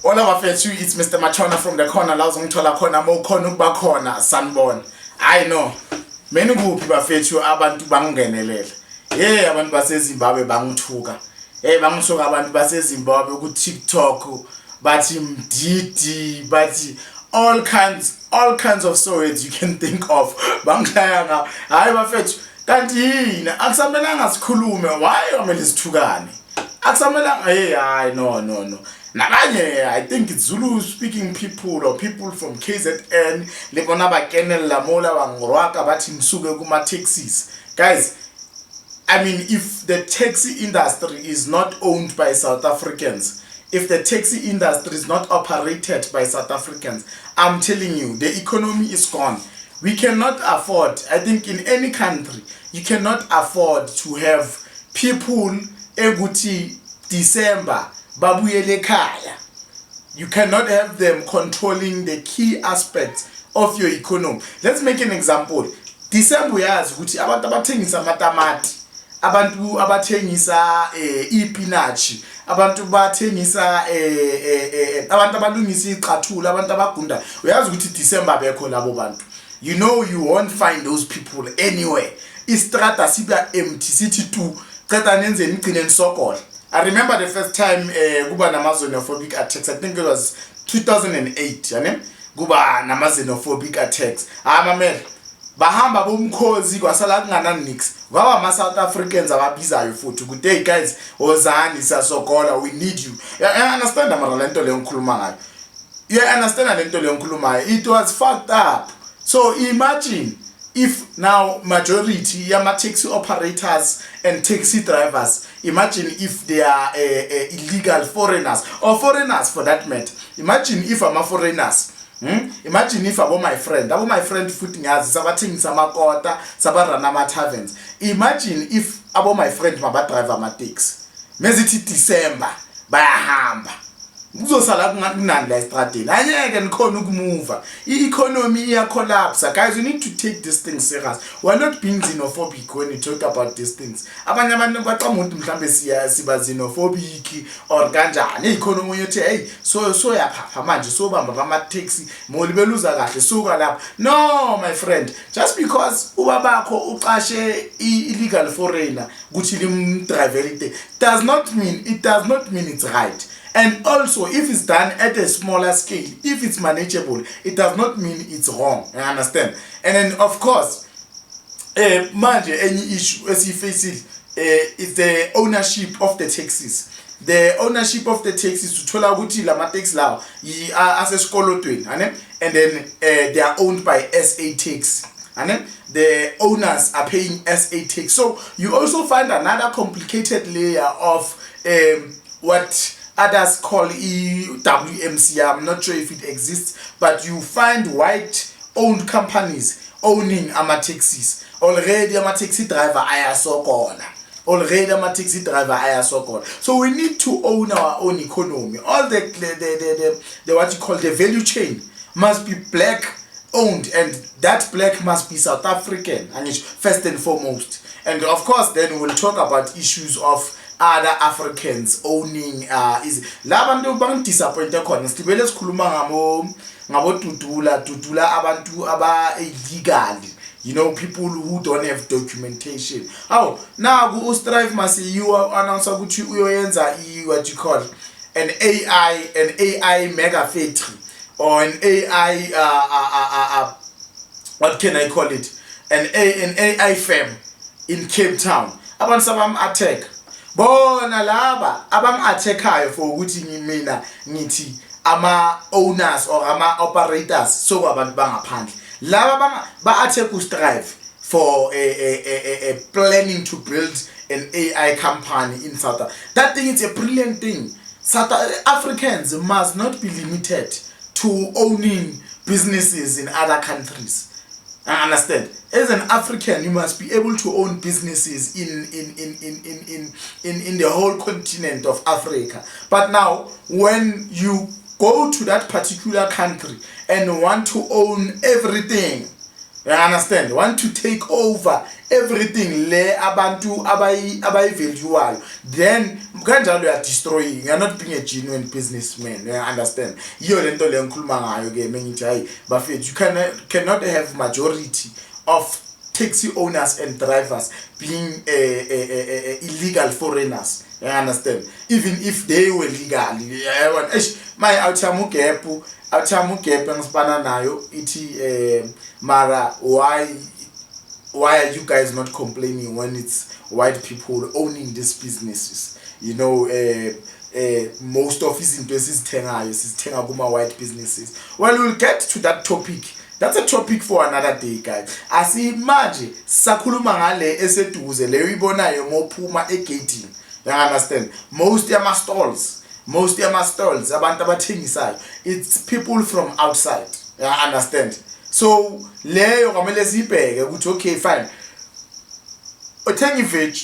All abafethu, it's Mr. Machona from the corner. La uzongithola khona mawukhona ukuba khona sanibona. I know. Meni kuphi bafethu abantu bangingenelela. Hey abantu baseZimbabwe bangithuka. Hey bangithuka abantu baseZimbabwe ku TikTok bathi mdidi bathi all kinds of words you can think of. Bangihlaya nga. Hayi bafethu kanti yini akusamelanga sikhulume why amele sithukane. Akusamelanga hey no. Nabanye, I think it's Zulu speaking people or people from KZN lebona ba kenella mola bangirwaka bathi ngisuke kuma taxis. Guys, I mean, if the taxi industry is not owned by South Africans, if the taxi industry is not operated by South Africans, I'm telling you, the economy is gone. We cannot afford, I think in any country, you cannot afford to have people eguti December babuyele khaya. You cannot have them controlling the key aspects of your economy. Let's make an example. December uyazi ukuthi abantu abathengisa amatamati, abantu abathengisa ipinachi, abantu bathengisa abantu abalungisa iqathula, abantu abagunda. Uyazi ukuthi December bekho labo bantu. You know you won't find those people anywhere. Istrata siba empty, city too. Qeda nenze nigcine nisokola. I remember the first time kuba nama-xenophobic attacks. I think it was 2008, yane? Kuba nama-xenophobic attacks. Mamela bahamba bomkhozi kwasala kungana nix. Kwaba ama-South Africans ababizayo futhi ukuthi hey guys, wozani siyasokola, we need you. You understand amara lento leyo ngikhuluma ngayo. You understand lento leyo ngikhuluma ngayo. It was fucked up. So imagine if now majority yama taxi operators and taxi drivers, imagine if they are illegal foreigners or foreigners for that matter. Imagine if I'm a foreigners. Imagine if my friend futhi ngiyazi sabathengisa amakota, sabarana ama taverns. Imagine if my friend maba drive ama taxi. Mezithi December bayahamba. Kuzosala kunani la estradeni anyeke nikhona ukumuva i-economy iya collapse. Guys, you need to take this thing serious. We're not being xenophobic when we talk about these things. Abanye abantu baqamuntu mhlambe siba xenophobic or kanjani i-economy yothi hey so yaphapha manje so bamba bama taxi moli beluza kahle suka lapha. No my friend, just because ubabakho uqashe illegal foreigner ukuthi limdrive does not mean it's right. And also, if it's done at a smaller scale, if it's manageable, it does not mean it's wrong. You understand? And then, of course, manje any issue as you face it, is the ownership of the taxis. The ownership of the taxis to thola ukuthi lama taxi lawo asesikolotweni, and then they are owned by SA Taxi. And then the owners are paying SA Taxi. So you also find another complicated layer of what others call WMC. I'm not sure if it exists, but you find white-owned companies owning ama taxis. Already ama taxi driver ayasokola. So we need to own our own economy. All the what you call the value chain must be black owned, and that black must be South African, and first and foremost. And of course, then we'll talk about issues of other Africans owning is labantu bang disappointed khona sibele sikhuluma ngabo tutula abantu aba illegal, you know, people who don't have documentation. Now ku strive must you announce ukuthi uyoyenza what you call an AI mega factory or an AI what can I call it, an AI firm in Cape Town. Abantu sabam attack bona laba abang-attack-ayo for ukuthi mina ngithi ama owners or ama operators so abantu bangaphandle laba ba-attack uStrive for a planning to build an AI company in South Africa. That thing is a brilliant thing. South Africans must not be limited to owning businesses in other countries. I understand. As an African, you must be able to own businesses in the whole continent of Africa. But now, when you go to that particular country and want to own everything, You understand? Want to take over everything le abantu abayivaluewayo, then kanjalo you are destroying. You are not being a genuine businessman. You understand? Iyo lento le ngikhuluma ngayo ke mengithi hayi bafethu, you cannot have majority of taxi owners and drivers being illegal foreigners. You understand? Even if they were legal, my awuthama ugap ngisibana nayo ithi mara why are you guys not complaining when it's white people owning these businesses? You know, most of izinto esizithenga kuma white businesses. Well, we'll get to that topic. That's a topic for another day, guys. Asimanje sakhuluma ngale eseduze le uyibonayo mophuma egate. You understand? Most yama stalls abantu abathengisayo, it's people from outside. You understand? So leyo kwamele sibheke ukuthi okay fine, uthenga iveg,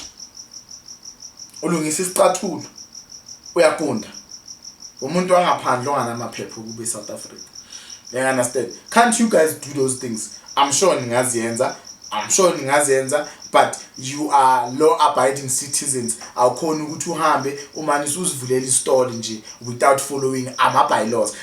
ulungisa isicathulo, uyaqonda umuntu wangaphandle onganamaphepha kube South Africa. You understand? Can't you guys do those things? I'm sure ningaziyenza, but you are law-abiding citizens. Awukhona ukuthi uhambe umani usivulela istore nje without following ama-bylaws.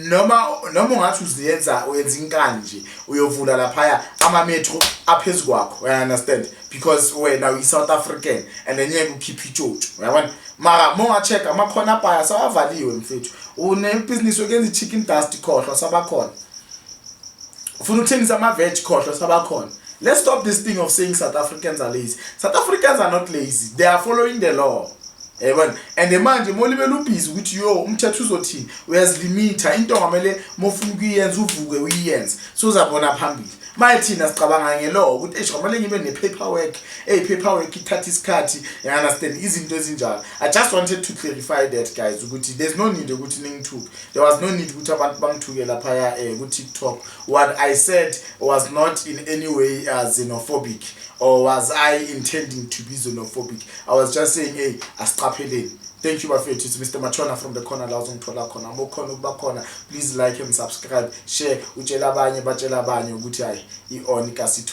Noma ungathi uyenza inkani nje, uyovula lapha ama-metro aphezu kwakho. You understand? Because wena uyi-South African and then you keep ijojo. Uyabona? Mara monga-check amakhona abhaya sawavaliwe mfethu. Une-business yokuyenza i-chicken dust khohlwa sabakhona. Ufuna ukuthengisa ama-veg khohlwa sabakhona. Let's stop this thing of saying South Africans are lazy. South Africans are not lazy. They are following the law. And the manje molibela ubhizi ukuthi yo umthetho uzothini, uyazilimita into ngamele mofuna ukuyenza uvuke uyenze, so uzabona phambili. Mathina sicabanga ngelaw ukuthi ngamele ngibe ne-paperwork, paperwork ithatha isikhathi. You understand izinto ezinjalo. I just wanted to clarify that, guys, ukuthi there's no need ukuthi ningithuke. There was no need ukuthi abantu bangithuke lapha ku TikTok. What I said was not in any way xenophobic, or was I intending to be xenophobic. I was just saying, hey, asiqapheleni. Thank you, bafethu. It's Mr. Machona from the corner la uzongithola khona. Mokhona ukuba khona. Please like and subscribe, share, utshela abanye batshela abanye ukuthi hayi i-on kasitho.